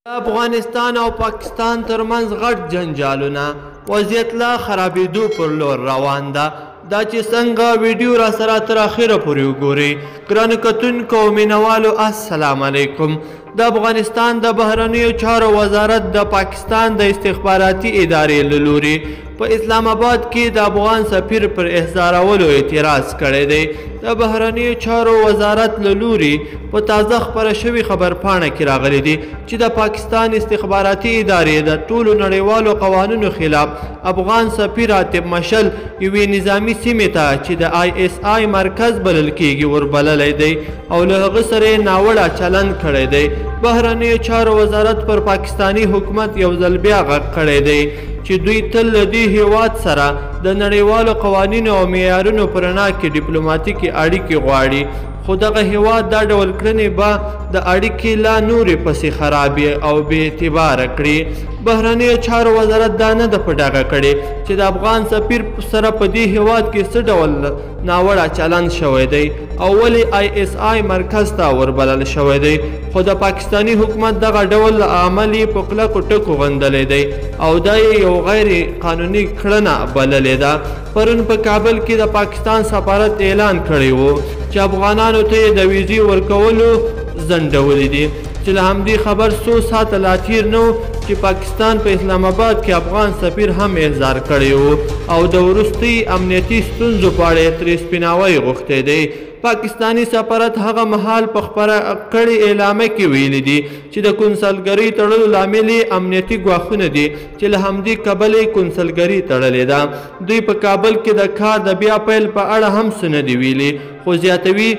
افغانستان او پاکستان ترمنځ غټ جنجالونه وضعیت لا خرابېدو پر لور روان ده. دا چې څنګه ویډیو را سره تر اخره پورې وګورئ. ګرانو کتونکو او مینوالو السلام علیکم. د افغانستان د بهرنیو چارو وزارت د پاکستان د استخباراتي ادارې له لوري په اسلام آباد کې د افغان سفیر پر احضارولو اعتراض کړی دی. د بهرنیو چارو وزارت له لوري په تازه خپره شوې خبرپاڼه کې راغلی دی چې د پاکستان استخباراتي ادارې د ټولو نړیوالو قوانینو خلاف افغان سفیر عاطف مشل یوې نظامي سیمې ته چې د ISI مرکز بلل کېږي وربللی دی او له هغه سره یې ناوړه چلند کړی دی. بهرنیو چارو وزارت پر پاکستانی حکومت یو ځل بیا غږ کړی دی چې دوی تل له دې هیواد سره د نړیوالو قوانینو او معیارونو په رڼا کې ډیپلوماتیکي اړیکې غواړي، خو دغه هیواد دا ډول کړنې به د اړیکې لا نورې پسې خرابې او بې اعتباره کړي. بهرنیو چارو وزارت دا نه ده په ډاګه کړې چې د افغان سفیر سره په دې هیواد کې څه ډول ناوړه چلند شوی دی او ولې ISI مرکز ته وربلل شوی دی، خو د پاکستانی حکومت دغه ډول عمل یې په کلکو ټکو غندلی دی او دا یې یو غیر قانوني کړنه بللې ده. پرون په کابل کې د پاکستان سفارت اعلان کړی و چې افغانانو ته یې د ویزې ورکولو ځنډولي دي، چې له همدې خبر څو ساعته لا تېر نه و چې پاکستان په اسلام آباد کې افغان سفیر هم احضار کړی و او د وروستۍ امنیتي ستونزو په اړه یې ترې سپیناوی غوښتی دی. پاکستانی سفارت هغه مهال په خپره کړې اعلامیه کې ویلي دي چې د کونسلګرۍ تړلو لامل یې امنیتي ګواښونه دي چې له همدې کبله یې کونسلګري تړلې ده. دوی په کابل کې د کار د بیا پیل په اړه هم څه نه دي ویلي، خو زیاتوي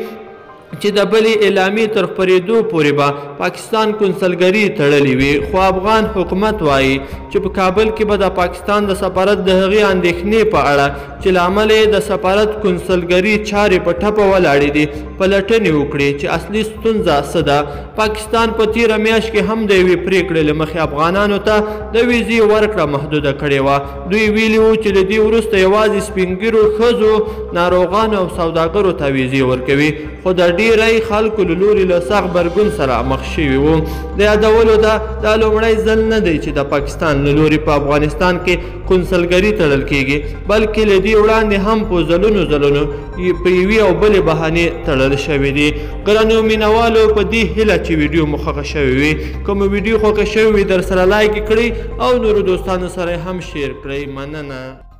چې د بلې اعلامیې تر خپرېدو پورې به پاکستان کونسلګري تړلې وي، خو افغان حکومت وایي چې په کابل کې به د پاکستان د سفارت د هغې اندېښنې په اړه چې له امله یې د سفارت کونسلګري چارې په ټپه ولاړې دي پلټنې وکړي چې اصلي ستونزه څه ده. پاکستان په تېره میاشت کې هم د یوې پرېکړې له مخې افغانانو ته د ویزې ورکړه محدوده کړې وه. دوی ویلي وو چې له دې وروسته یوازې سپین ږیرو ښځو، ناروغانو او سوداګرو ته ویزې ورکوي، خو د ډیری خلکو له لوري له سخت غبرګون سره مخ شوي وو. د یادولو ده دا لومړی ځل نه دی چې د پاکستان له لوري په افغانستان کې کونسلګري تړل کېږي، بلکې له دې وړاندې هم په ځلونو په یوې او بلې بهانې تړل شوي دي. ګرانو مینوالو په دې هیله چې ویډیو مو خوښه شوې وي، کومه ویډیو خوښه شوې وي در سره لایک کړئ او نورو دوستانو سره هم شیر کړئ. مننه.